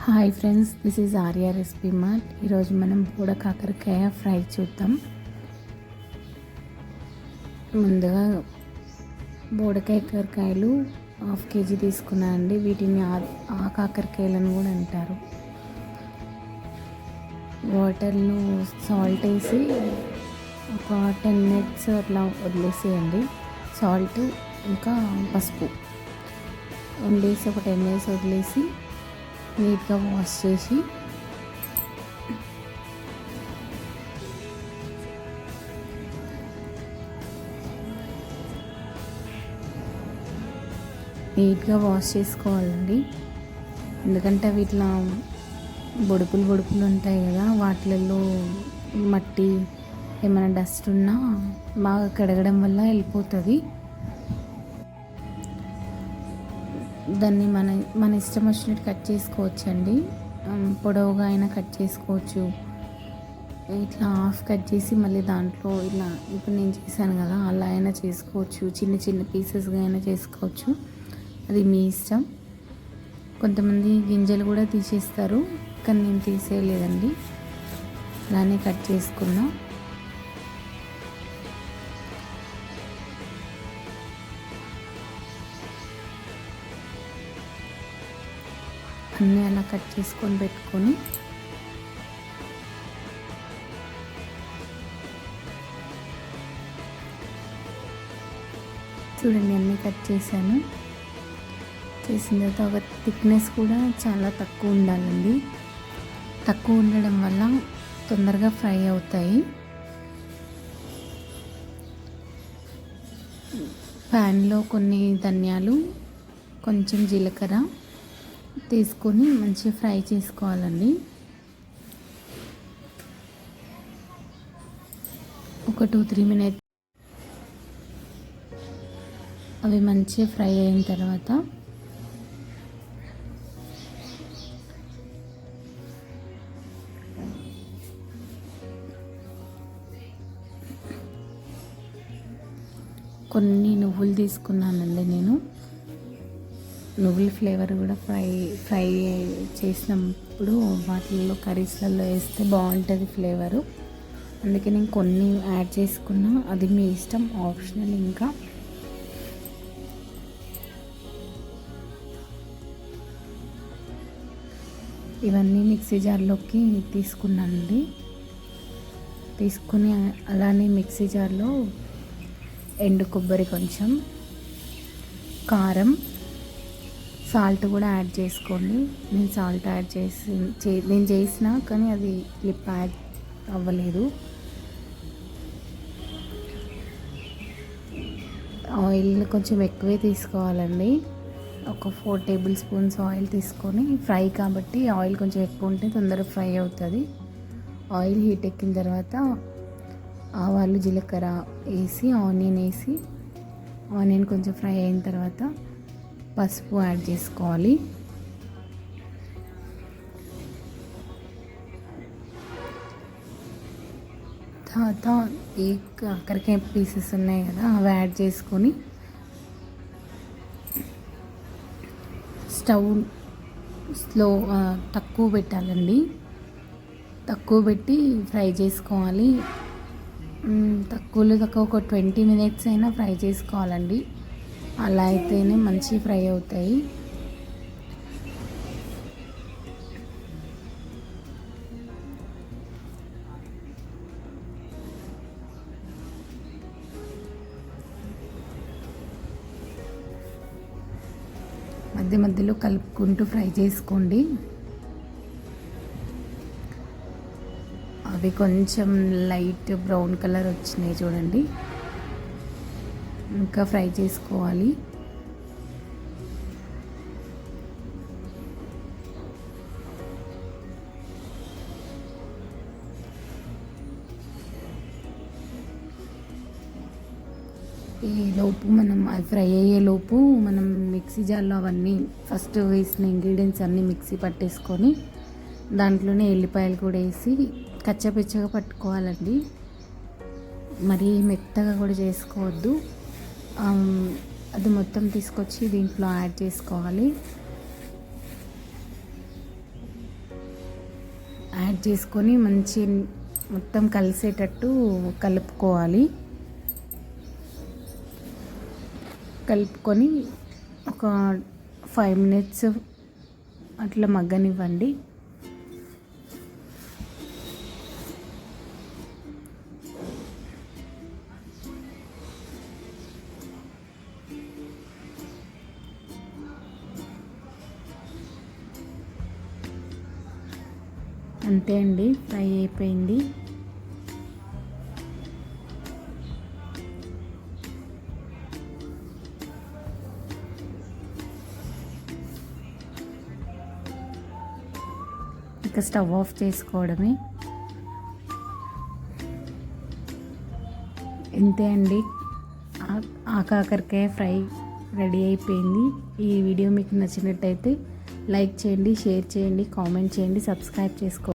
Hi friends, this is Arya recipe mart. ఈరోజు మనం బూడ కాకరకాయ ఫ్రై చూద్దాం. ముందుగా బూడకాయ కాకరకాయలు 1/2 kg తీసుకున్నాను అండి. వీటిని ఆ కాకరకాయలను కూడా అంటారు. వాటర్లో సాల్ట్ వేసి ఒక 10 minutes అట్లా వదిలేసేయండి. సాల్ట్ ఇంకా పసుపు వండేసి ఒక 10 minutes వదిలేసి నీట్గా వాష్ చేసి చేసుకోవాలండి. ఎందుకంటే అవి ఇట్లా బొడుపులు ఉంటాయి కదా, వాటిలలో మట్టి ఏమైనా డస్ట్ ఉన్నా బాగా కడగడం వల్ల వెళ్ళిపోతుంది. దాన్ని మన ఇష్టం వచ్చినట్టు కట్ చేసుకోవచ్చు అండి. పొడవుగా అయినా కట్ చేసుకోవచ్చు. ఇట్లా హాఫ్ కట్ చేసి మళ్ళీ దాంట్లో ఇలా ఇప్పుడు నేను చేశాను కదా అలా అయినా చేసుకోవచ్చు. చిన్న చిన్న పీసెస్గా అయినా చేసుకోవచ్చు, అది మీ ఇష్టం. కొంతమంది గింజలు కూడా తీసేస్తారు, కానీ నేను తీసేయలేదండి, అలానే కట్ చేసుకున్నా. అన్నీ అలా కట్ చేసుకొని పెట్టుకొని చూడండి, అన్నీ కట్ చేశాను. చేసిన తర్వాత ఒక థిక్నెస్ కూడా చాలా తక్కువ ఉండాలండి. తక్కువ ఉండడం వల్ల తొందరగా ఫ్రై అవుతాయి. ప్యాన్లో కొన్ని ధనియాలు, కొంచెం జీలకర్ర తీసుకొని మంచిగా ఫ్రై చేసుకోవాలండి. ఒక 2-3 minutes అవి మంచిగా ఫ్రై అయిన తర్వాత కొన్ని నువ్వులు తీసుకున్నానండి. నేను నువ్వుల ఫ్లేవర్ కూడా ఫ్రై చేసినప్పుడు వాటిల్లో కర్రీస్లలో వేస్తే బాగుంటుంది ఫ్లేవరు. అందుకే నేను కొన్ని యాడ్ చేసుకున్నా, అది మీ ఇష్టం, ఆప్షనల్. ఇంకా ఇవన్నీ మిక్సీ జార్లోకి తీసుకున్నానండి. తీసుకుని అలానే మిక్సీ జార్లో ఎండు కొబ్బరి, కొంచెం కారం, సాల్ట్ కూడా యాడ్ చేసుకోండి. నేను సాల్ట్ యాడ్ నేను చేసిన కానీ అది క్లిప్ యాడ్ అవ్వలేదు. ఆయిల్ కొంచెం ఎక్కువే తీసుకోవాలండి. ఒక 4 tablespoons ఆయిల్ తీసుకొని, ఫ్రై కాబట్టి ఆయిల్ కొంచెం ఎక్కువ ఉంటే తొందరగా ఫ్రై అవుతుంది. ఆయిల్ హీట్ ఎక్కిన తర్వాత ఆవాలు, జీలకర్ర వేసి ఆనియన్ కొంచెం ఫ్రై అయిన తర్వాత పసుపు యాడ్ చేసుకోవాలి. తర్వాత ఈ కాకరకాయ పీసెస్ ఉన్నాయి కదా అవి యాడ్ చేసుకొని స్టవ్ తక్కువ పెట్టాలండి. తక్కువ పెట్టి ఫ్రై చేసుకోవాలి. తక్కువ ఒక 20 minutes అయినా ఫ్రై చేసుకోవాలండి. అలా అయితేనే మంచి ఫ్రై అవుతాయి. మధ్యలో కలుపుకుంటూ ఫ్రై చేసుకోండి. అవి కొంచెం లైట్ బ్రౌన్ కలర్ వచ్చినాయి చూడండి, ఇంకా ఫ్రై చేసుకోవాలి. లోపు మనం ఫ్రై అయ్యేలోపు మనం మిక్సీ జార్లో అవన్నీ ఫస్ట్ వేసిన ఇంగ్రీడియంట్స్ అన్నీ మిక్సీ పట్టేసుకొని దాంట్లోనే ఎల్లిపాయలు కూడా వేసి కచ్చపిచ్చగా పట్టుకోవాలండి. మరీ మెత్తగా కూడా చేసుకోవద్దు. అది మొత్తం తీసుకొచ్చి దీంట్లో యాడ్ చేసుకోవాలి. యాడ్ చేసుకొని మంచి మొత్తం కలిసేటట్టు కలుపుకోవాలి. కలుపుకొని ఒక 5 మినిట్స్ అట్లా మగ్గనివ్వండి. అంతే అండి, ఫ్రై అయిపోయింది. ఇక స్టవ్ ఆఫ్ చేసుకోవడమే. ఇంతే అండి, కాకరకాయ ఫ్రై రెడీ అయిపోయింది. ఈ వీడియో మీకు నచ్చినట్టయితే లైక్ చేయండి, షేర్ చేయండి, కామెంట్ చేయండి, సబ్స్క్రైబ్ చేసుకోండి.